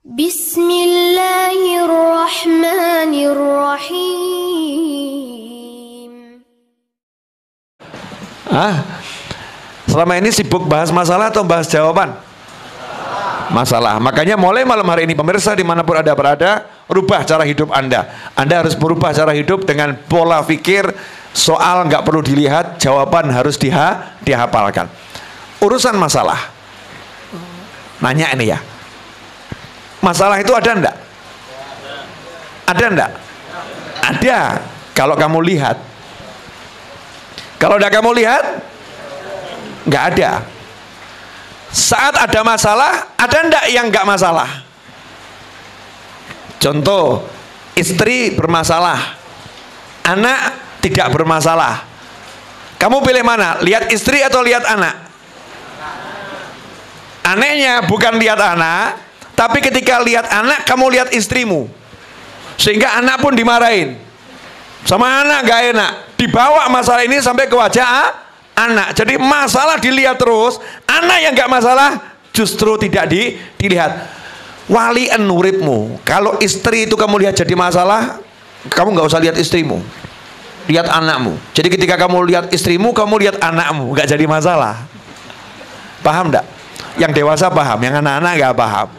Bismillahirrahmanirrahim. Selama ini sibuk bahas masalah atau bahas jawaban? Masalah. Makanya mulai malam hari ini pemirsa dimanapun Anda berada, rubah cara hidup Anda. Anda harus berubah cara hidup dengan pola pikir. Soal nggak perlu dilihat, jawaban harus dihafalkan. Urusan masalah. Nanya ini ya. Masalah itu ada enggak? Ada enggak? Ada. Kalau kamu lihat. Kalau udah kamu lihat, nggak ada. Saat ada masalah, ada enggak yang nggak masalah? Contoh, istri bermasalah, anak tidak bermasalah. Kamu pilih mana? Lihat istri atau lihat anak? Anehnya bukan lihat anak, tapi ketika lihat anak, kamu lihat istrimu. Sehingga anak pun dimarahin. Sama anak gak enak. Dibawa masalah ini sampai ke wajah anak. Jadi masalah dilihat terus, anak yang gak masalah justru tidak dilihat. Walian uripmu. Kalau istri itu kamu lihat jadi masalah, kamu gak usah lihat istrimu, lihat anakmu. Jadi ketika kamu lihat istrimu, kamu lihat anakmu, gak jadi masalah. Paham gak? Yang dewasa paham, yang anak-anak gak paham.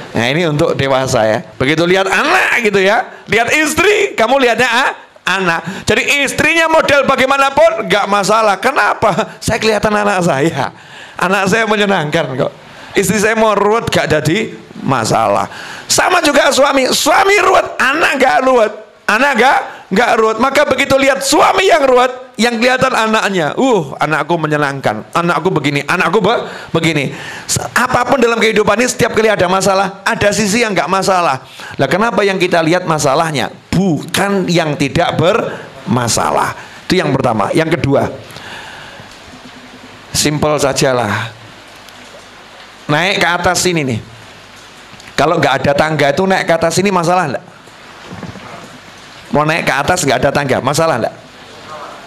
Nah ini untuk dewasa ya. Begitu lihat anak gitu ya, lihat istri, kamu lihatnya anak. Jadi istrinya model bagaimanapun gak masalah. Kenapa? Saya kelihatan anak saya. Anak saya menyenangkan kok. Istri saya mau ruwet gak jadi masalah. Sama juga suami. Suami ruwet, anak gak ruwet. Anak gak ruwet. Maka begitu lihat suami yang ruwet, yang kelihatan anaknya, anakku menyenangkan, anakku begini, anakku begini. Apapun dalam kehidupan ini, setiap kali ada masalah, ada sisi yang gak masalah. Nah kenapa yang kita lihat masalahnya, bukan yang tidak bermasalah? Itu yang pertama. Yang kedua, simpel sajalah. Naik ke atas sini nih, kalau nggak ada tangga itu naik ke atas ini masalah enggak? Mau naik ke atas nggak ada tangga, masalah enggak?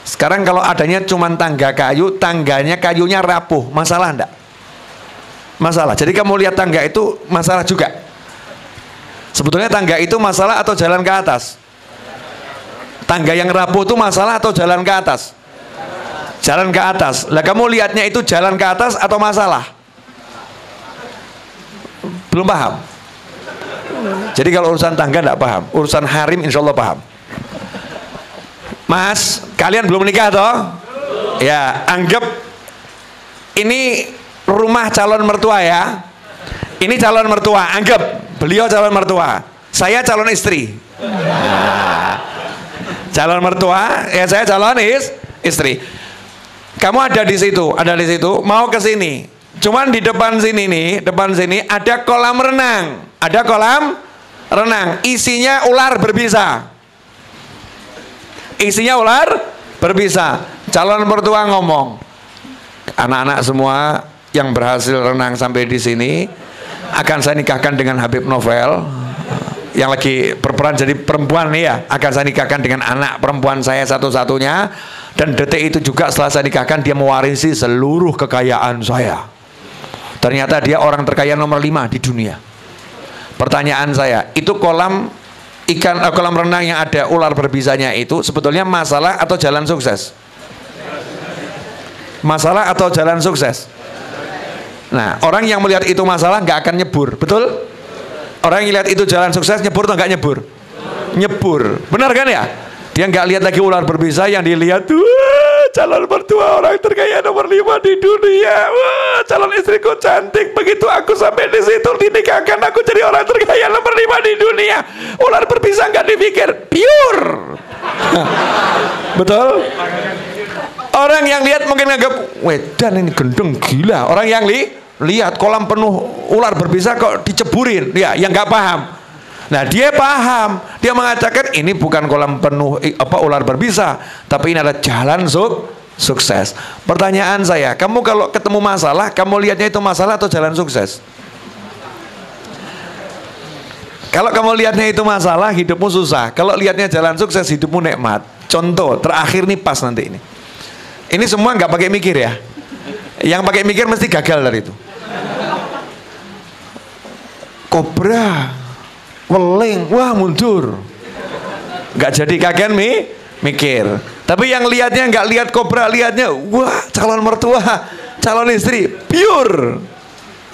Sekarang kalau adanya cuma tangga kayu, tangganya kayunya rapuh, masalah enggak? Masalah. Jadi kamu lihat tangga itu masalah juga. Sebetulnya tangga itu masalah atau jalan ke atas? Tangga yang rapuh itu masalah atau jalan ke atas? Jalan ke atas. Lah kamu lihatnya itu jalan ke atas atau masalah? Belum paham. Jadi kalau urusan tangga enggak paham, urusan harim insya Allah paham. Mas, kalian belum menikah toh? Ya, anggap ini rumah calon mertua ya. Ini calon mertua, anggap beliau calon mertua, saya calon istri. Calon mertua, ya saya calon istri. Kamu ada di situ, mau ke sini. Cuman di depan sini nih, depan sini ada kolam renang. Ada kolam renang, isinya ular berbisa. Isinya ular berbisa. Calon mertua ngomong, anak-anak semua yang berhasil renang sampai di sini akan saya nikahkan dengan Habib Novel yang lagi berperan jadi perempuan nih ya. Akan saya nikahkan dengan anak perempuan saya satu-satunya, dan detik itu juga setelah saya nikahkan dia mewarisi seluruh kekayaan saya. Ternyata dia orang terkaya nomor 5 di dunia. Pertanyaan saya, itu kolam renang yang ada ular berbisanya itu sebetulnya masalah atau jalan sukses? Masalah atau jalan sukses? Nah, orang yang melihat itu masalah nggak akan nyebur, betul? Orang yang lihat itu jalan sukses nyebur atau nggak nyebur? Nyebur, benar kan ya? Dia nggak lihat lagi ular berbisa, yang dilihat tuh calon mertua orang terkaya nomor 5 di dunia. Wah, calon istriku cantik. Begitu aku sampai di situ dinikahkan, aku jadi orang terkaya nomor 5 di dunia. Ular berbisa nggak dipikir, pure. Betul? Orang yang lihat mungkin nganggap, wedan ini gendeng gila. Orang yang lihat kolam penuh ular berbisa kok diceburin, ya, yang nggak paham. Nah dia paham, dia mengatakan ini bukan kolam penuh ular berbisa, tapi ini adalah jalan sukses. Pertanyaan saya, kamu kalau ketemu masalah, kamu lihatnya itu masalah atau jalan sukses? Kalau kamu lihatnya itu masalah, hidupmu susah. Kalau lihatnya jalan sukses, hidupmu nikmat. Contoh terakhir nih, pas nanti ini. Ini semua nggak pakai mikir ya. Yang pakai mikir mesti gagal dari itu. kobra, weling, wah mundur. Nggak jadi kakean mikir. Tapi yang lihatnya nggak lihat kobra, lihatnya wah calon mertua, calon istri, pure.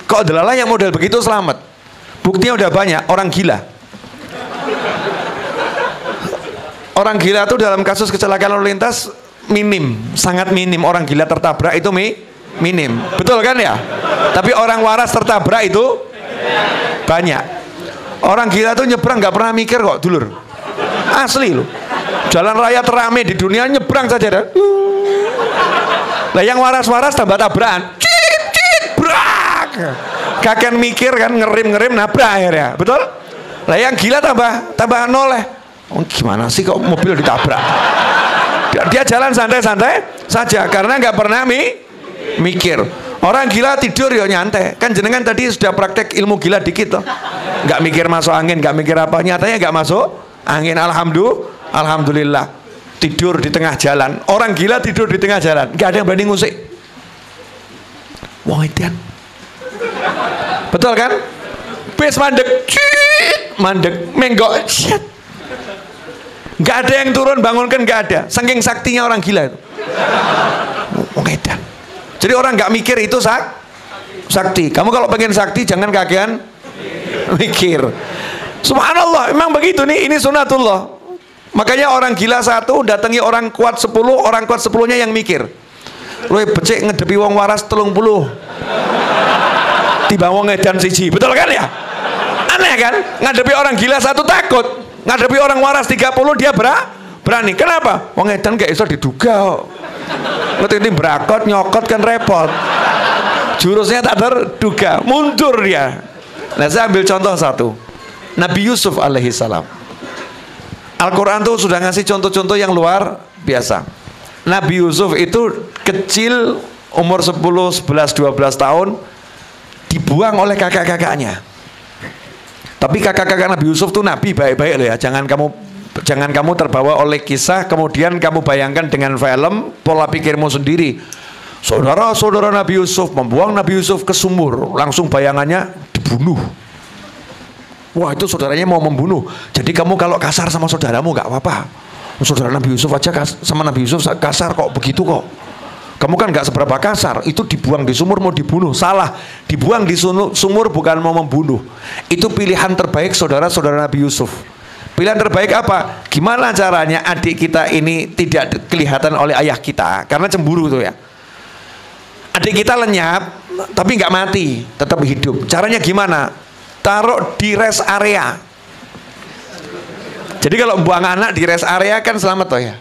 Kok adalah yang model begitu selamat? Buktinya udah banyak, orang gila. Orang gila tuh dalam kasus kecelakaan lalu lintas minim, sangat minim. Orang gila tertabrak itu minim, betul kan ya? Tapi orang waras tertabrak itu banyak. Orang gila tuh nyebrang nggak pernah mikir kok, dulur. Asli loh. Jalan raya terame di dunia nyebrang saja dah. Lah yang waras-waras tambah tabrakan. Cit, brak. Kakek mikir kan, ngerem nabrak akhirnya, betul? Lah yang gila tambah noleh. Oh, gimana sih kok mobil ditabrak? Dia jalan santai-santai saja karena nggak pernah mikir. Orang gila tidur ya nyantai. Kan jenengan tadi sudah praktek ilmu gila dikit toh. Nggak mikir masuk angin, nggak mikir apa. Nyatanya nggak masuk angin. Alhamdulillah. Tidur di tengah jalan. Orang gila tidur di tengah jalan. Nggak ada yang berani ngusik. Wong edan. Betul kan? Bis mandek, mandek, menggok, shit. Nggak ada yang turun bangunkan, nggak ada. Saking saktinya orang gila itu. Wong edan. Jadi orang nggak mikir itu sakti. Kamu kalau pengen sakti jangan kakean mikir. Subhanallah, emang begitu nih. Ini sunatullah. Makanya orang gila satu datangi orang kuat 10, orang kuat 10-nya yang mikir. Lu becik ngedepi wong waras 30. Tiba wong edan siji. Betul kan ya? Aneh kan? Ngadepi orang gila satu takut. Ngadepi orang waras 30 dia berani. Kenapa? Wong edan gak iso diduga. Ngerti berakot nyokot kan repot. Jurusnya tak terduga, mundur dia. Nah, saya ambil contoh satu. Nabi Yusuf alaihi salam. Al-Quran tuh sudah ngasih contoh-contoh yang luar biasa. Nabi Yusuf itu kecil, umur 10, 11, 12 tahun, dibuang oleh kakak-kakaknya. Tapi kakak-kakak Nabi Yusuf tuh nabi baik-baik loh ya. Jangan kamu terbawa oleh kisah kemudian kamu bayangkan dengan film, pola pikirmu sendiri. Saudara-saudara Nabi Yusuf membuang Nabi Yusuf ke sumur, langsung bayangannya dibunuh. Wah, itu saudaranya mau membunuh. Jadi kamu kalau kasar sama saudaramu nggak apa-apa. Saudara Nabi Yusuf aja sama Nabi Yusuf kasar kok begitu kok. Kamu kan nggak seberapa kasar. Itu dibuang di sumur mau dibunuh. Salah. Dibuang di sumur bukan mau membunuh. Itu pilihan terbaik saudara-saudara Nabi Yusuf. Pilihan terbaik apa? Gimana caranya adik kita ini tidak kelihatan oleh ayah kita? Karena cemburu tuh ya. Adik kita lenyap, tapi nggak mati, tetap hidup. Caranya gimana? Taruh di rest area. Jadi kalau buang anak di rest area kan selamat toh ya.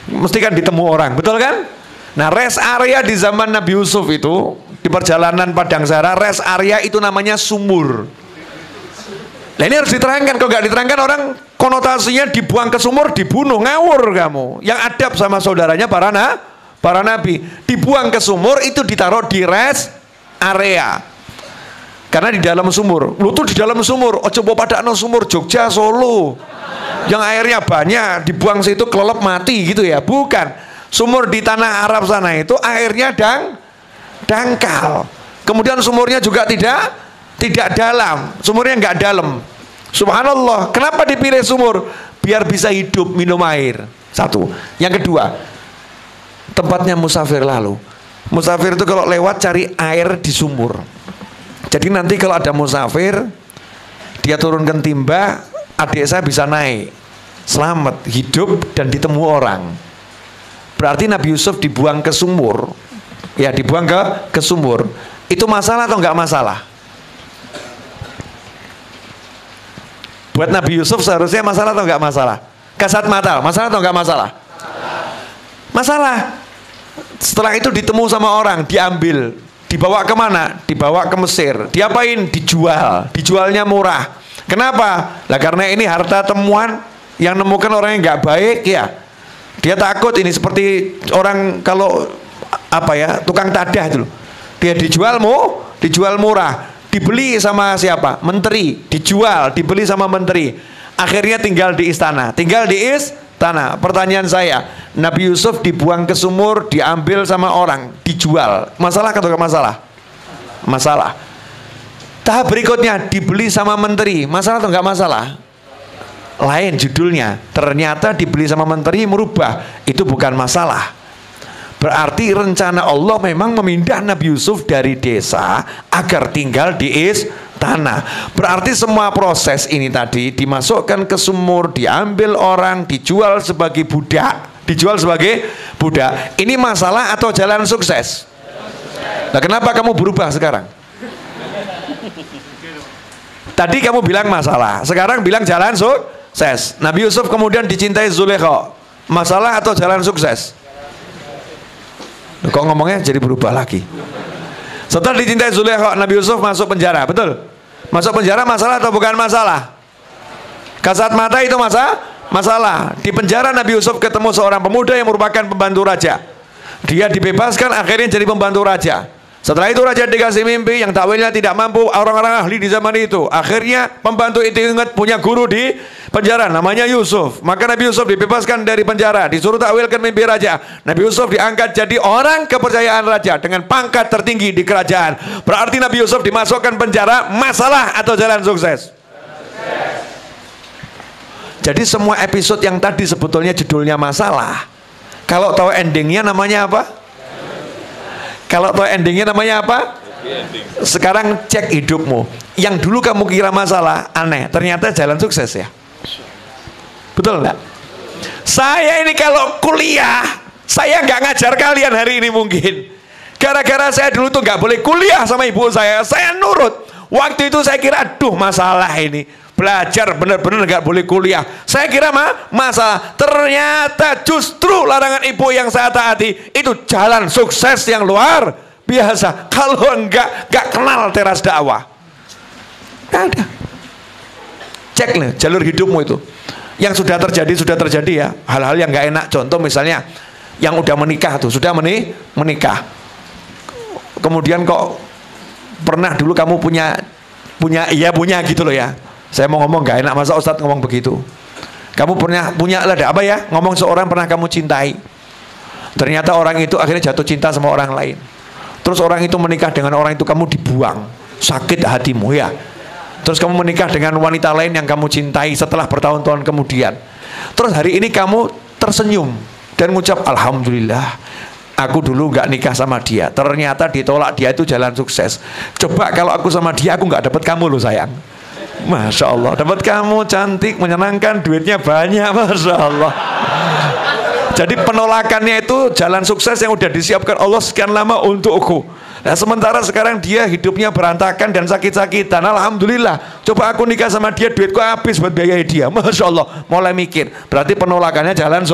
Mesti kan ditemu orang, betul kan? Nah, rest area di zaman Nabi Yusuf itu di perjalanan Padang Sahara, rest area itu namanya sumur. Nah, ini harus diterangkan. Kalau nggak diterangkan orang konotasinya dibuang ke sumur, dibunuh, ngawur kamu. Yang adab sama saudaranya para nabi. Dibuang ke sumur itu ditaruh di rest area. Karena di dalam sumur. Lu tuh di dalam sumur. Oh, coba pada sumur Jogja, Solo. Yang airnya banyak, dibuang situ kelelep mati gitu ya. Bukan. Sumur di tanah Arab sana itu airnya dangkal. Kemudian sumurnya juga tidak dalam. Sumurnya nggak dalam. Subhanallah. Kenapa dipilih sumur? Biar bisa hidup minum air. Satu. Yang kedua, tempatnya musafir lalu. Musafir itu kalau lewat cari air di sumur. Jadi nanti kalau ada musafir, dia turunkan timba, adik saya bisa naik, selamat, hidup dan ditemu orang. Berarti Nabi Yusuf dibuang ke sumur, ya dibuang ke sumur. Itu masalah atau enggak masalah? Buat Nabi Yusuf seharusnya masalah atau enggak masalah? Kasat mata, masalah atau enggak masalah? Masalah. Setelah itu ditemu sama orang, diambil. Dibawa kemana? Dibawa ke Mesir. Diapain? Dijual. Dijualnya murah. Kenapa? Lah karena ini harta temuan yang nemukan orang yang nggak baik ya. Dia takut ini seperti orang kalau apa ya tukang tadah itu. Dia dijual murah. Dibeli sama siapa? Menteri. Dijual, dibeli sama menteri. Akhirnya tinggal di istana. Pertanyaan saya, Nabi Yusuf dibuang ke sumur, diambil sama orang, dijual. Masalah atau enggak masalah? Masalah. Tahap berikutnya dibeli sama menteri, masalah atau enggak masalah? Lain judulnya. Ternyata dibeli sama menteri merubah, itu bukan masalah. Berarti rencana Allah memang memindah Nabi Yusuf dari desa agar tinggal di istana. Berarti semua proses ini tadi dimasukkan ke sumur, diambil orang, dijual sebagai budak. Dijual sebagai budak. Ini masalah atau jalan sukses? Nah, kenapa kamu berubah sekarang? Tadi kamu bilang masalah, sekarang bilang jalan sukses. Nabi Yusuf kemudian dicintai Zulaikha. Masalah atau jalan sukses? Kok ngomongnya jadi berubah lagi? Setelah dicintai Zulaikha, Nabi Yusuf masuk penjara, betul? Masuk penjara masalah atau bukan masalah? Kasat mata itu masalah. Di penjara Nabi Yusuf ketemu seorang pemuda yang merupakan pembantu raja. Dia dibebaskan, akhirnya jadi pembantu raja. Setelah itu raja dikasih mimpi yang takwilnya tidak mampu orang-orang ahli di zaman itu. Akhirnya pembantu itu ingat punya guru di penjara namanya Yusuf. Maka Nabi Yusuf dibebaskan dari penjara, disuruh takwilkan mimpi raja. Nabi Yusuf diangkat jadi orang kepercayaan raja dengan pangkat tertinggi di kerajaan. Berarti Nabi Yusuf dimasukkan penjara, masalah atau jalan sukses? Jadi semua episode yang tadi sebetulnya judulnya masalah. Kalau tahu endingnya namanya apa? Kalau tahu endingnya namanya apa? Sekarang cek hidupmu. Yang dulu kamu kira masalah, aneh, ternyata jalan sukses ya. Betul enggak? Saya ini kalau kuliah, saya nggak ngajar kalian hari ini mungkin. Gara-gara saya dulu tuh nggak boleh kuliah sama ibu saya nurut. Waktu itu saya kira, aduh masalah ini. Belajar benar-benar nggak boleh kuliah. Saya kira masalah. Ternyata justru larangan ibu yang saya taati itu jalan sukses yang luar biasa. Kalau nggak kenal teras dakwah. Nggak ada. Cek nih jalur hidupmu itu. Yang sudah terjadi ya. Hal-hal yang nggak enak. Contoh misalnya yang udah menikah tuh, sudah menikah. Kemudian kok pernah dulu kamu punya gitu loh ya. Saya mau ngomong gak enak, masa Ustadz ngomong begitu. Kamu punya ada apa ya, ngomong seorang pernah kamu cintai. Ternyata orang itu akhirnya jatuh cinta sama orang lain. Terus orang itu menikah dengan orang itu, kamu dibuang. Sakit hatimu ya. Terus kamu menikah dengan wanita lain yang kamu cintai setelah bertahun-tahun kemudian. Terus hari ini kamu tersenyum dan mengucap alhamdulillah, aku dulu gak nikah sama dia. Ternyata ditolak dia itu jalan sukses. Coba kalau aku sama dia, aku gak dapat kamu loh sayang. Masya Allah, dapat kamu cantik, menyenangkan, duitnya banyak, Masya Allah. Jadi penolakannya itu jalan sukses yang udah disiapkan Allah sekian lama untukku. Nah sementara sekarang dia hidupnya berantakan dan sakit-sakitan. Alhamdulillah, coba aku nikah sama dia, duitku habis buat biayai dia. Masya Allah, mulai mikir. Berarti penolakannya jalan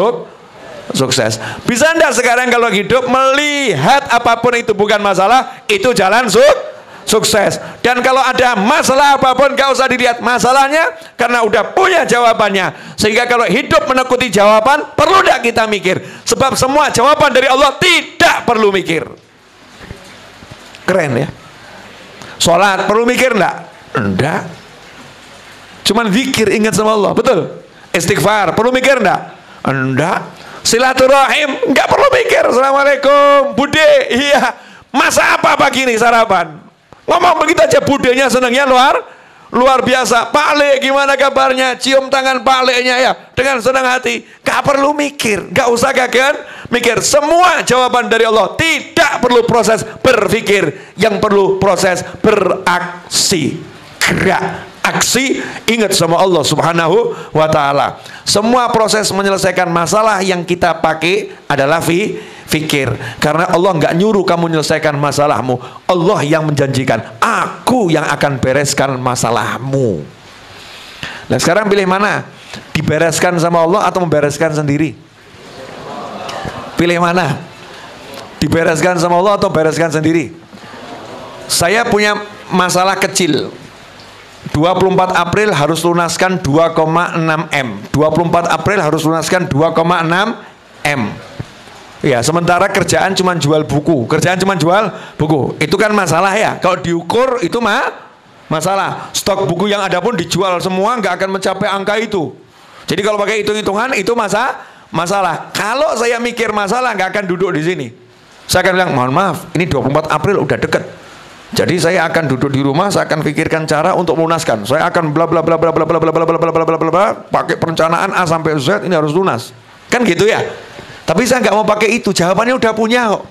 sukses. Bisa enggak sekarang kalau hidup melihat apapun itu bukan masalah, itu jalan sukses. Dan kalau ada masalah apapun gak usah dilihat masalahnya, karena udah punya jawabannya. Sehingga kalau hidup menekuti jawaban, perlu tidak kita mikir? Sebab semua jawaban dari Allah tidak perlu mikir. Keren ya. Sholat perlu mikir enggak? Enggak. Cuman zikir, ingat sama Allah, betul? Istighfar perlu mikir enggak? Enggak. Silaturahim enggak perlu mikir. Assalamualaikum bude, iya, masa apa pagi ini sarapan? Ngomong begitu aja, budenya senangnya luar biasa. Pak Le gimana kabarnya? Cium tangan Pak Le-nya ya dengan senang hati. Gak perlu mikir, gak usah kaget mikir. Semua jawaban dari Allah, tidak perlu proses berpikir, yang perlu proses beraksi. Gerak, aksi, ingat sama Allah Subhanahu wa ta'ala. Semua proses menyelesaikan masalah yang kita pakai adalah fikir. Karena Allah nggak nyuruh kamu menyelesaikan masalahmu. Allah yang menjanjikan, aku yang akan bereskan masalahmu. Nah sekarang pilih mana? Dibereskan sama Allah atau membereskan sendiri? Pilih mana? Dibereskan sama Allah atau bereskan sendiri? Saya punya masalah kecil. 24 April harus lunaskan 2,6 M. 24 April harus lunaskan 2,6 M. Ya, sementara kerjaan cuma jual buku. Itu kan masalah ya. Kalau diukur itu masalah. Stok buku yang ada pun dijual semua, nggak akan mencapai angka itu. Jadi kalau pakai hitung-hitungan itu masalah. Kalau saya mikir masalah, nggak akan duduk di sini. Saya akan bilang, mohon maaf, ini 24 April udah deket. Jadi saya akan duduk di rumah, saya akan pikirkan cara untuk melunaskan. Saya akan bla bla bla bla bla bla bla bla bla bla bla bla bla, pakai perencanaan A sampai Z, ini harus lunas. Kan gitu ya. Tapi saya nggak mau pakai itu. Jawabannya udah punya kok.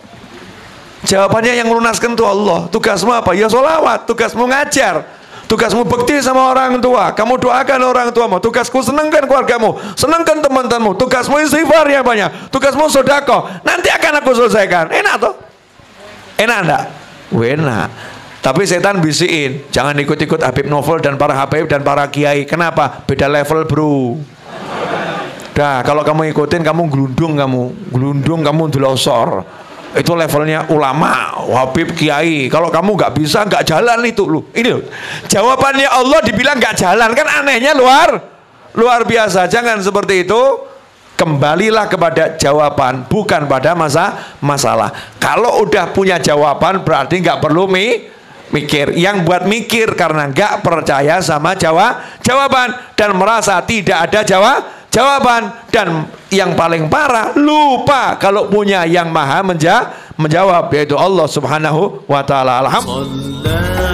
Jawabannya yang melunaskan itu Allah. Tugasmu apa? Ya sholawat. Tugasmu ngajar. Tugasmu bekti sama orang tua. Kamu doakan orang tuamu. Tugasku senangkan keluargamu, senangkan teman-temanmu. Tugasmu istighfar yang banyak. Tugasmu sedekah. Nanti akan aku selesaikan. Enak toh? Enak enggak? Enak. Tapi setan bisikin, jangan ikut-ikut Habib Novel dan para Habib dan para kiai. Kenapa? Beda level bro. Dah, kalau kamu ikutin, kamu gelundung kamu delosor. Itu levelnya ulama, Habib, kiai. Kalau kamu nggak bisa, nggak jalan itu lu. Ini loh, jawabannya Allah dibilang nggak jalan, kan anehnya luar biasa. Jangan seperti itu. Kembalilah kepada jawaban, bukan pada masalah. Kalau udah punya jawaban, berarti nggak perlu mikir. Yang buat mikir karena nggak percaya sama jawaban dan merasa tidak ada jawaban, dan yang paling parah lupa kalau punya yang maha menjawab, yaitu Allah Subhanahu wa ta'ala. Alhamdulillah.